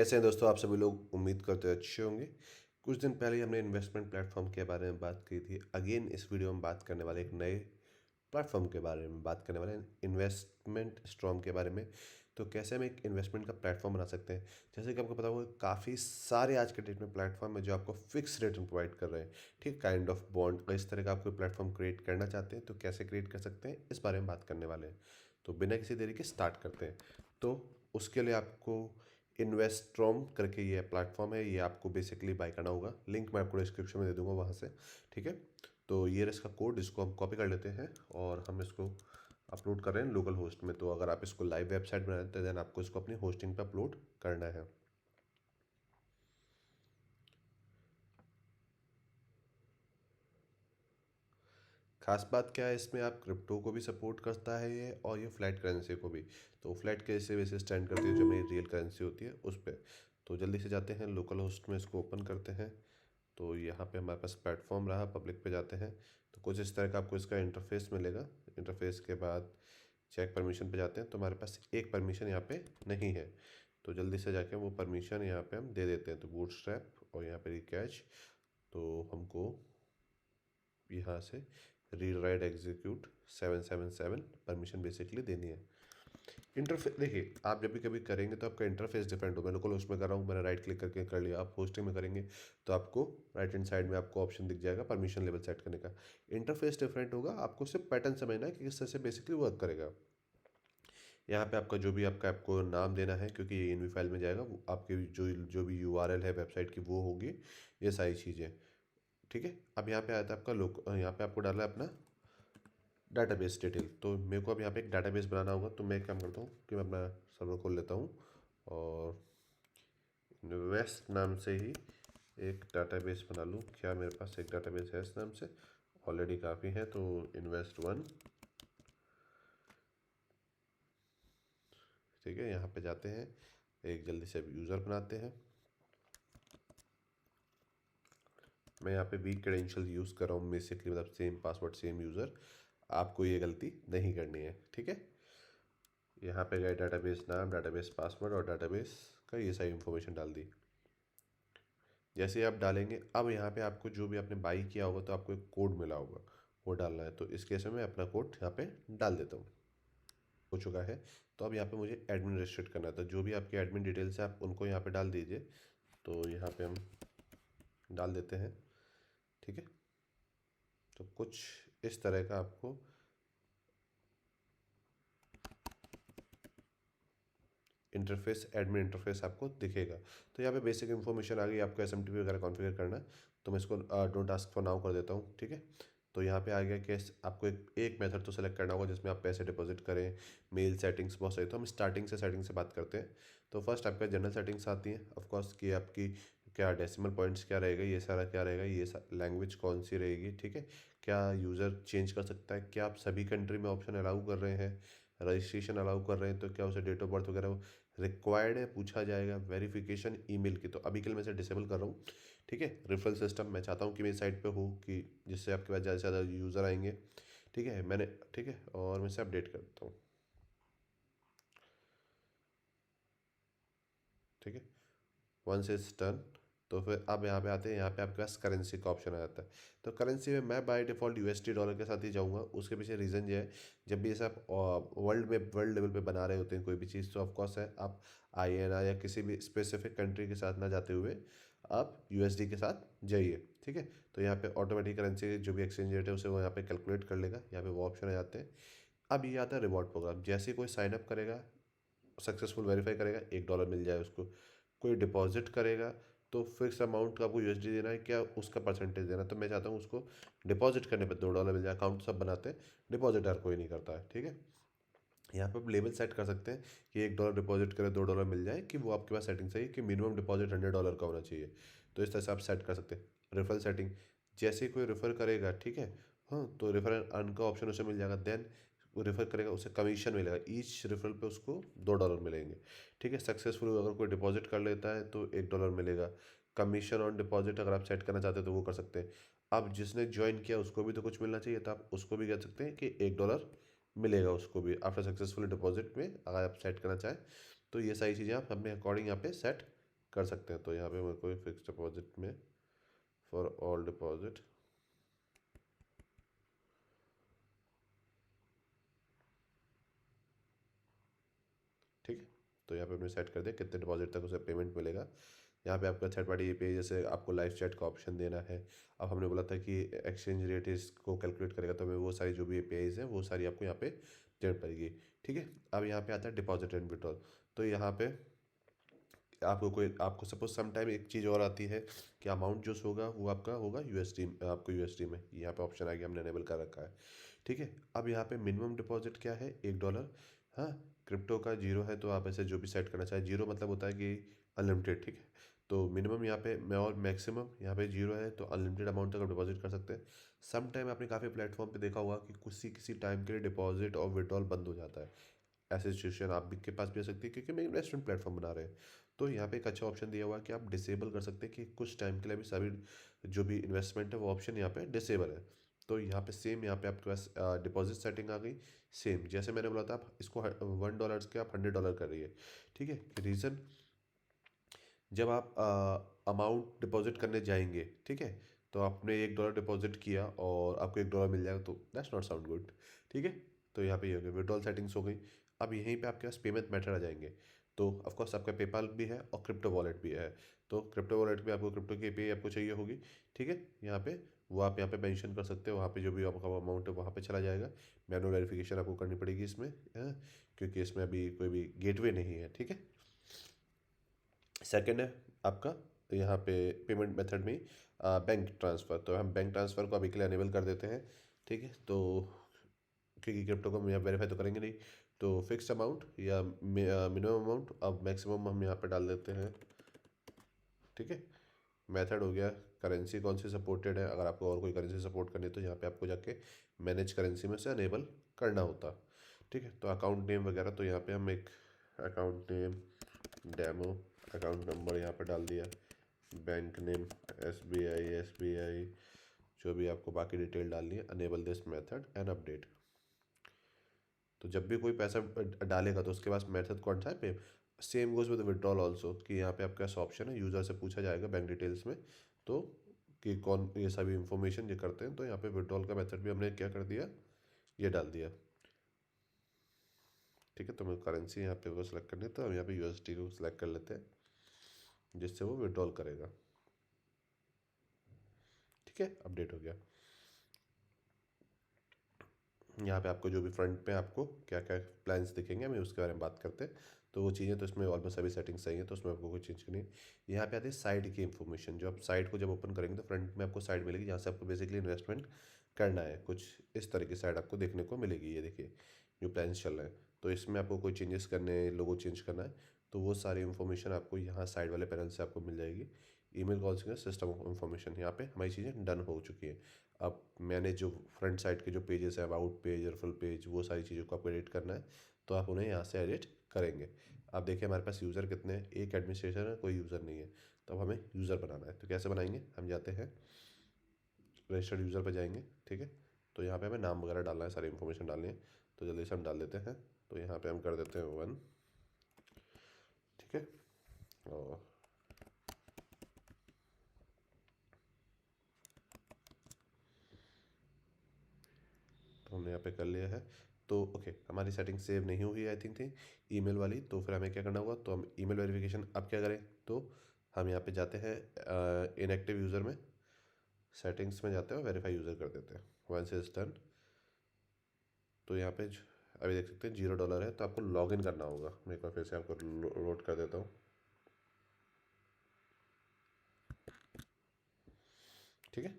कैसे हैं दोस्तों? आप सभी लोग उम्मीद करते हैं अच्छे होंगे। कुछ दिन पहले ही हमने इन्वेस्टमेंट प्लेटफॉर्म के बारे में बात की थी। अगेन इस वीडियो में बात करने वाले एक नए प्लेटफॉर्म के बारे में बात करने वाले हैं, इन्वेस्टमेंट स्टॉर्म के बारे में। तो कैसे हम एक इन्वेस्टमेंट का प्लेटफॉर्म बना सकते हैं। जैसे कि आपको पता होगा काफ़ी सारे आज के डेट में प्लेटफॉर्म है जो आपको फिक्स रेट में प्रोवाइड कर रहे हैं। ठीक, काइंड ऑफ बॉन्ड इस तरह का आप कोई प्लेटफॉर्म क्रिएट करना चाहते हैं तो कैसे क्रिएट कर सकते हैं, इस बारे में बात करने वाले हैं। तो बिना किसी देरी के स्टार्ट करते हैं। तो उसके लिए आपको इन्वेस्ट्रॉम करके ये प्लेटफॉर्म है, ये आपको बेसिकली बाय करना होगा। लिंक मैं आपको डिस्क्रिप्शन में दे दूंगा वहाँ से। ठीक है, तो ये रहा इसका कोड, इसको हम कॉपी कर लेते हैं और हम इसको अपलोड कर रहे हैं लोकल होस्ट में। तो अगर आप इसको लाइव वेबसाइट बनाते हैं देन आपको इसको अपनी होस्टिंग पर अपलोड करना है। खास बात क्या है इसमें, आप क्रिप्टो को भी सपोर्ट करता है ये, और ये फ्लैट करेंसी को भी। तो फ्लैट करेंसी वैसे स्टैंड करती है जो मेरी रियल करेंसी होती है उस पर। तो जल्दी से जाते हैं लोकल होस्ट में, इसको ओपन करते हैं। तो यहाँ पे हमारे पास प्लेटफॉर्म रहा, पब्लिक पे जाते हैं। तो कुछ इस तरह का आपको इसका इंटरफेस मिलेगा। इंटरफेस के बाद चेक परमिशन पे जाते हैं तो हमारे पास एक परमिशन यहाँ पे नहीं है। तो जल्दी से जाके वो परमिशन यहाँ पे हम दे देते हैं। तो बूटस्ट्रैप और यहाँ पे रिकैच, तो हमको यहाँ से read write execute 777 permission basically देनी है। इंटरफेस देखिए, आप जब भी कभी करेंगे तो आपका इंटरफेस डिफरेंट हो। मैं लोकल होस्ट में कर रहा हूँ, मैंने राइट क्लिक करके कर लिया। आप होस्टिंग में करेंगे तो आपको राइट हैंड साइड में आपको ऑप्शन दिख जाएगा परमिशन लेवल सेट करने का। इंटरफेस डिफरेंट होगा, आपको सिर्फ पैटर्न समझना है कि किस तरह से बेसिकली वर्क करेगा। यहाँ पे आपका जो भी आपको नाम देना है, क्योंकि ये इनवी फाइल में जाएगा, वो आपके जो जो भी यूआरएल है वेबसाइट की वो होगी, ये सारी चीज़ें। ठीक है, अब यहाँ पे आया था आपका यहाँ पे आपको डालना है अपना डाटाबेस डिटेल। तो मेरे को अब यहाँ पे एक डाटाबेस बनाना होगा। तो मैं एक काम करता हूँ कि मैं अपना सर्वर खोल लेता हूँ और इन्वेस्ट नाम से ही एक डाटाबेस बना लूँ। क्या मेरे पास एक डाटाबेस है इस नाम से? ऑलरेडी काफ़ी है, तो इन्वेस्ट वन। ठीक है, यहाँ पे जाते हैं, एक जल्दी से यूज़र बनाते हैं। मैं यहाँ पे वीक क्रेडेंशियल यूज़ कर रहा हूँ बेसिकली, मतलब सेम पासवर्ड सेम यूज़र। आपको ये गलती नहीं करनी है। ठीक है, यहाँ पे गए डाटाबेस नाम, डाटाबेस पासवर्ड और डाटाबेस का ये सारी इन्फॉर्मेशन डाल दी। जैसे ही आप डालेंगे, अब यहाँ पे आपको जो भी आपने बाई किया होगा तो आपको एक कोड मिला होगा, वो डालना है। तो इस केस में मैं अपना कोड यहाँ पे डाल देता हूँ। हो चुका है। तो अब यहाँ पे मुझे एडमिन रजिस्ट्रेट करना था। जो भी आपके एडमिन डिटेल्स है आप उनको यहाँ पे डाल दीजिए। तो यहाँ पे हम डाल देते हैं। ठीक है, तो कुछ इस तरह का आपको इंटरफेस, एडमिन इंटरफेस आपको दिखेगा। तो यहाँ पे बेसिक इन्फॉर्मेशन आ गई, आपको एसएमटीपी वगैरह कॉन्फ़िगर करना है। तो मैं इसको डोंट आस्क फॉर नाउ कर देता हूँ। ठीक है, तो यहाँ पे आ गया कि आपको एक मेथड तो सेलेक्ट करना होगा जिसमें आप पैसे डिपॉजिट करें। मेल सेटिंग्स बहुत सारी, तो हम सेटिंग से बात करते हैं। तो फर्स्ट आपका जनरल सेटिंग्स आती हैं ऑफकोर्स, कि आपकी क्या डेसिमल पॉइंट्स क्या रहेगा, ये सारा क्या रहेगा, ये लैंग्वेज कौन सी रहेगी। ठीक है, क्या यूज़र चेंज कर सकता है, क्या आप सभी कंट्री में ऑप्शन अलाउ कर रहे हैं, रजिस्ट्रेशन अलाउ कर रहे हैं, तो क्या उसे डेट ऑफ बर्थ वगैरह रिक्वायर्ड है पूछा जाएगा। वेरिफिकेशन ईमेल की, तो अभी के लिए मैं इसे डिसेबल कर रहा हूँ। ठीक है, रेफरल सिस्टम मैं चाहता हूँ कि मेरी साइट पे हो, कि जिससे आपके पास ज़्यादा से ज़्यादा यूज़र आएंगे। ठीक है, मैंने, ठीक है, और मैं इसे अपडेट करता हूँ। ठीक है, वंस इज डन। तो फिर अब यहाँ पे आते हैं, यहाँ पे आपके पास करेंसी का ऑप्शन आ जाता है। तो करेंसी में मैं बाय डिफ़ॉल्ट यूएसडी डॉलर के साथ ही जाऊँगा। उसके पीछे रीज़न ये है, जब भी ऐसे आप वर्ल्ड लेवल पे बना रहे होते हैं कोई भी चीज़, तो ऑफकोर्स है आप आईएनआर या किसी भी स्पेसिफिक कंट्री के साथ ना जाते हुए आप यूएसडी के साथ जाइए। ठीक है, तो यहाँ पे ऑटोमेटिक करेंसी जो भी एक्सचेंज रेट है उसे वो यहाँ पे कैलकुलेट कर लेगा। यहाँ पे वो ऑप्शन आ जाते हैं। अब ये आता है रिवॉर्ड प्रोग्राम। जैसे ही कोई साइनअप करेगा, सक्सेसफुल वेरीफाई करेगा, $1 मिल जाए उसको। कोई डिपॉजिट करेगा तो फिक्स अमाउंट का आपको यूएसडी देना है, क्या उसका परसेंटेज देना है। तो मैं चाहता हूँ उसको डिपॉजिट करने पे $2 मिल जाए। अकाउंट सब बनाते हैं, डिपॉजिट हर कोई नहीं करता है। ठीक है, यहाँ पे आप लेवल सेट कर सकते हैं कि $1 डिपॉजिट करें $2 मिल जाए, कि वो आपके पास सेटिंग सही है कि मिनिमम डिपॉजिट $100 का होना चाहिए। तो इस तरह से आप सेट कर सकते हैं। रेफरल सेटिंग, जैसे ही कोई रेफर करेगा, ठीक है, हाँ, तो रेफर अर्न का ऑप्शन उसे मिल जाएगा। देन वो रेफर करेगा, उसे कमीशन मिलेगा, ईच रेफरल पे उसको $2 मिलेंगे। ठीक है, सक्सेसफुल अगर कोई डिपॉजिट कर लेता है तो $1 मिलेगा। कमीशन ऑन डिपॉजिट अगर आप सेट करना चाहते हैं तो वो कर सकते हैं। अब जिसने ज्वाइन किया उसको भी तो कुछ मिलना चाहिए, तो आप उसको भी कह सकते हैं कि $1 मिलेगा उसको भी आफ्टर सक्सेसफुल डिपॉजिट में, अगर आप सेट करना चाहें। तो ये सारी चीज़ें आप अपने अकॉर्डिंग यहाँ पे सेट कर सकते हैं। तो यहाँ पे मेरे को फिक्स डिपॉजिट में फॉर ऑल डिपॉजिट, ठीक है। तो यहाँ पे हमने सेट कर दिया कितने डिपॉजिट तक उसे पेमेंट मिलेगा। यहाँ पे आपका थर्ड पार्टी एपीआई, जैसे आपको लाइव चैट का ऑप्शन देना है। अब हमने बोला था कि एक्सचेंज रेट इसको कैलकुलेट करेगा, तो हमें वो सारी जो भी एपीआईज हैं वो सारी आपको यहाँ पे देनी पड़ेगी, ठीक है। अब यहाँ पे आता है डिपॉजिट एंड विड्रॉल। तो यहाँ पे आपको सपोज सम टाइम एक चीज़ और आती है कि अमाउंट जो होगा वो आपका होगा यूएसडी, आपको यूएसडी में यहाँ पे ऑप्शन आ गया, हमने अनेबल कर रखा है, ठीक है। अब यहाँ पे मिनिमम डिपॉजिट क्या है, $1। हाँ, क्रिप्टो का जीरो है, तो आप ऐसे जो भी सेट करना चाहें। जीरो मतलब होता है कि अनलिमिटेड, ठीक है। तो मिनिमम यहाँ पे मैं, और मैक्सिमम यहाँ पे जीरो है, तो अनलिमिटेड अमाउंट तक आप डिपॉजिट कर सकते हैं। सम टाइम आपने काफ़ी प्लेटफॉर्म पे देखा होगा कि किसी किसी टाइम के लिए डिपॉजिट और विड्रॉल बंद हो जाता है। ऐसी सिचुएशन आप भी के पास भी आ सकती है, क्योंकि मैं इन्वेस्टमेंट प्लेटफॉर्म बना रहे हैं। तो यहाँ पे एक अच्छा ऑप्शन दिया हुआ है कि आप डिसेबल कर सकते हैं कि कुछ टाइम के लिए भी सभी जो भी इन्वेस्टमेंट है वो ऑप्शन यहाँ पे डिसेबल है। तो यहाँ पे सेम, यहाँ पे आपके पास डिपॉजिट सेटिंग आ गई। सेम जैसे मैंने बोला था, आप इसको $1 के आप $100 कर रही है, ठीक है। रीज़न, जब आप अमाउंट डिपॉजिट करने जाएंगे, ठीक है, तो आपने $1 डिपॉजिट किया और आपको $1 मिल जाएगा, तो दैट्स नॉट साउंड गुड, ठीक है। तो यहाँ पे ये हो गया, विड्रॉल सेटिंग्स हो गई। अब यहीं पे आपके पास पेमेंट मेथड आ जाएंगे। तो ऑफकोर्स आपका पेपाल भी है और क्रिप्टो वॉलेट भी है। तो क्रिप्टो वॉलेट में आपको क्रिप्टो की एपीआई आपको चाहिए होगी, ठीक है। यहाँ पे वो आप यहाँ पे मेंशन कर सकते हो, वहाँ पे जो भी आपका अमाउंट है वहाँ पे चला जाएगा। मैनुअल वेरिफिकेशन आपको करनी पड़ेगी इसमें, क्योंकि इसमें अभी कोई भी गेटवे नहीं है, ठीक है। सेकंड है आपका यहाँ पे पेमेंट मेथड में बैंक ट्रांसफ़र। तो हम बैंक ट्रांसफ़र को अभी के लिए अनेबल कर देते हैं, ठीक है। तो क्योंकि क्रिप्टो को हम यहाँ वेरीफाई तो करेंगे नहीं, तो फिक्स अमाउंट या मिनिमम अमाउंट, अब मैक्सिमम हम यहाँ पे डाल देते हैं, ठीक है। मेथड हो गया, करेंसी कौन सी सपोर्टेड है, अगर आपको और कोई करेंसी सपोर्ट करनी है तो यहाँ पे आपको जाके मैनेज करेंसी में से अनेबल करना होता, ठीक है। तो अकाउंट नेम वगैरह, तो यहाँ पे हम एक account name demo, account number यहाँ पे डाल दिया, bank name S B I, जो भी आपको बाकी डिटेल डालनी है, enable this method and update. तो जब भी कोई पैसा डालेगा तो उसके पास मेथड कौन सा है, पे। Same goes with withdrawal also, कि यहाँ पे आपका ऐसा ऑप्शन है, यूज़र से पूछा जाएगा बैंक डिटेल्स में, तो कि कौन ये सभी इंफॉर्मेशन ये करते हैं। तो यहाँ पे विड्रॉल का मेथड भी हमने क्या कर दिया, ये डाल दिया, ठीक है। तो मैं करेंसी यहाँ पे वो सिलेक्ट करनी है, तो हम यहाँ पे यूएसडी को सिलेक्ट कर लेते हैं, जिससे वो विड्रॉल करेगा, ठीक है। अपडेट हो गया। यहाँ पे आपको जो भी फ्रंट पे आपको क्या क्या प्लान्स दिखेंगे, हमें उसके बारे में बात करते हैं। तो वो चीज़ें तो इसमें ऑलमोस्ट सभी सेटिंग्स सही है, तो उसमें आपको कोई चेंज करनी है। यहाँ पे आती है साइड की इन्फॉर्मेशन। जो आप साइड को जब ओपन करेंगे तो फ्रंट में आपको साइड मिलेगी, जहाँ से आपको बेसिकली इन्वेस्टमेंट करना है। कुछ इस तरह की साइड आपको देखने को मिलेगी, ये देखिए जो प्लान्स चल रहे हैं। तो इसमें आपको कोई चेंजेस करने हैं, लोगो चेंज करना है, तो वो सारी इन्फॉर्मेशन आपको यहाँ साइड वाले पैनल से आपको मिल जाएगी। ईमेल कॉल्स का सिस्टम इन्फॉर्मेशन, यहाँ पे हमारी चीज़ें डन हो चुकी हैं। अब मैंने जो फ्रंट साइड के जो पेजेस हैं, अबाउट पेज और फुल पेज, वो सारी चीज़ों को आपको एडिट करना है, तो आप उन्हें यहाँ से एडिट करेंगे। अब देखिए हमारे पास यूज़र कितने हैं, एक एडमिनिस्ट्रेटर है, कोई यूज़र नहीं है। तो अब हमें यूज़र बनाना है, तो कैसे बनाएंगे, हम जाते हैं रजिस्टर्ड यूज़र पर जाएंगे, ठीक है। तो यहाँ पे हमें नाम वगैरह डालना है, सारी इन्फॉर्मेशन डालनी है, तो जल्दी से हम डाल देते हैं। तो यहाँ पे हम कर देते हैं 1, ठीक है। और तो हमने यहाँ पे कर लिया है। तो ओके, हमारी सेटिंग सेव नहीं हुई आई थिंक थी, ईमेल वाली। तो फिर हमें क्या करना होगा, तो हम ईमेल वेरिफिकेशन अब क्या करें, तो हम यहाँ पे जाते हैं इनएक्टिव यूज़र में, सेटिंग्स में जाते हैं, वेरीफाई यूज़र कर देते हैं। वंस इज डन, तो यहाँ पे अभी देख सकते हैं $0 है, तो आपको लॉगिन करना होगा। मैं एक बार फिर से आपको लोड कर देता हूँ, ठीक है।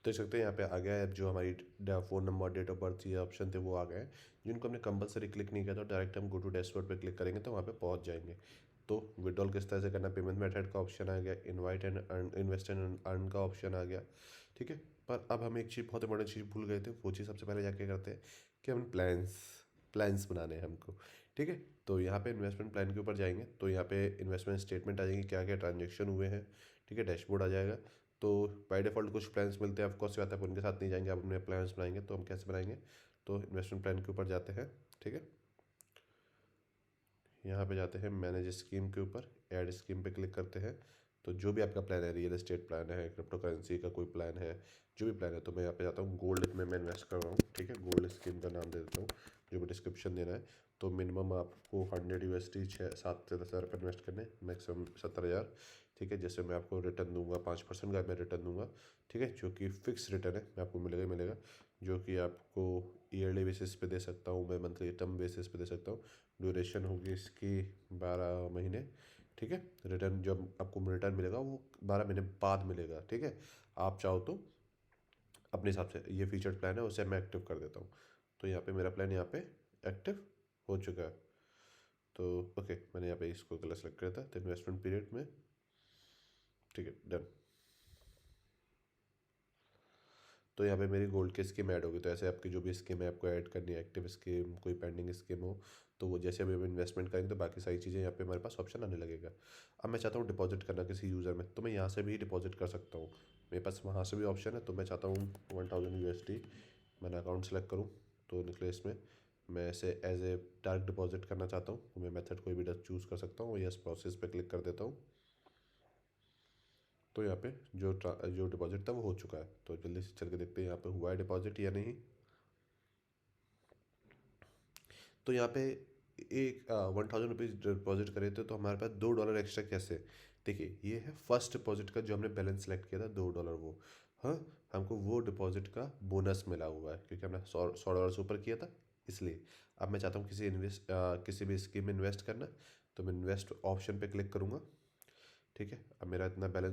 देख सकते हैं यहाँ पे आ गया है, जो हमारी phone number, date of birth, ये ऑप्शन थे वो आ गए हैं, जिनको हमने कंपलसरी क्लिक नहीं किया, तो डायरेक्ट हम गो टू डैशबोर्ड पे क्लिक करेंगे तो वहाँ पे पहुँच जाएंगे। तो विड्रॉल किस तरह से करना, पेमेंट मेथड का ऑप्शन आ गया, invite and earn, invest and earn का ऑप्शन आ गया। ठीक है। पर अब हम एक चीज़, बहुत इंपॉर्टेंट चीज़ भूल गए थे, वो चीज़ सबसे पहले जाके करते हैं कि हम प्लान्स बनाने हैं हमको। ठीक है। तो यहाँ पे इन्वेस्टमेंट प्लान के ऊपर जाएंगे, तो यहाँ पे इन्वेस्टमेंट स्टेटमेंट आ जाएगी, क्या क्या ट्रांजेक्शन हुए हैं। ठीक है। डैशबोर्ड आ जाएगा। तो बाय डिफ़ॉल्ट कुछ प्लान्स मिलते हैं, ऑफकोर्स बात है, आप उनके साथ नहीं जाएंगे, आप अपने प्लान्स बनाएंगे। तो हम कैसे बनाएंगे, तो इन्वेस्टमेंट प्लान के ऊपर जाते हैं। ठीक है। यहाँ पे जाते हैं मैनेज स्कीम के ऊपर, ऐड स्कीम पे क्लिक करते हैं। तो जो भी आपका प्लान है, रियल एस्टेट प्लान है, क्रिप्टो करेंसी का कोई प्लान है, जो भी प्लान है, तो मैं यहाँ पे जाता हूँ गोल्ड में मैं इन्वेस्ट कर रहा हूँ। ठीक है। गोल्ड स्कीम का नाम दे देता हूँ, जो भी डिस्क्रिप्शन देना है। तो मिनिमम आपको 100 USD 7 से 10 हज़ार इन्वेस्ट करने, मैक्सिमम 70 हज़ार। ठीक है। जैसे मैं आपको रिटर्न दूंगा, 5% का मैं रिटर्न दूंगा। ठीक है। जो कि फिक्स रिटर्न है, मैं आपको मिलेगा ही मिलेगा, जो कि आपको ईयरली बेसिस पे दे सकता हूँ, मैं मंथली टर्म बेसिस पे दे सकता हूँ। ड्यूरेशन होगी इसकी 12 महीने। ठीक है। रिटर्न जब आपको रिटर्न मिलेगा वो 12 महीने बाद मिलेगा। ठीक है। आप चाहो तो अपने हिसाब से, ये फीचर्ड प्लान है उसे मैं एक्टिव कर देता हूँ। तो यहाँ पे मेरा प्लान यहाँ पे एक्टिव हो चुका है। तो ओके, मैंने यहाँ पे इसको कलर सेलेक्ट किया था, तो इन्वेस्टमेंट पीरियड में। ठीक है, डन। तो यहाँ पे मेरी गोल्ड की स्कीम ऐड होगी। तो ऐसे आपकी जो भी स्कीम है आपको ऐड करनी है, एक्टिव स्कीम, कोई पेंडिंग स्कीम हो, तो वो जैसे अभी हम इन्वेस्टमेंट करेंगे तो बाकी सारी चीज़ें यहाँ पे हमारे पास ऑप्शन आने लगेगा। अब मैं चाहता हूँ डिपॉजिट करना किसी यूज़र में, तो मैं यहाँ से भी डिपॉजिट कर सकता हूँ। मेरे पास वहाँ से भी ऑप्शन है। तो मैं चाहता हूँ 1000 USD मैंने अकाउंट सेलेक्ट करूँ, तो निकले इसमें मैं इसे एज ए डायरेक्ट डिपॉजिट करना चाहता हूँ, तो मैं मेथड कोई भी चूज़ कर सकता हूँ। यस प्रोसेस पे क्लिक कर देता हूँ। तो यहाँ पे जो डिपॉजिट था वो हो चुका है। तो जल्दी से चल के देखते हैं यहाँ पे हुआ है डिपॉजिट या नहीं। तो यहाँ पे एक 1000 रुपीज़ डिपॉजिट करे थे, तो हमारे पास $2 एक्स्ट्रा कैसे। देखिए, ये है फर्स्ट डिपॉजिट का जो हमने बैलेंस सेलेक्ट किया था, $2 वो। हाँ, हमको वो डिपॉजिट का बोनस मिला हुआ है, क्योंकि हमने 100 डॉलर से ऊपर किया था, इसलिए। अब मैं चाहता हूँ किसी भी स्कीम में इन्वेस्ट करना, तो मैं इन्वेस्ट ऑप्शन पे क्लिक करूँगा। ठीक है। अब मेरा इतना बैलेंस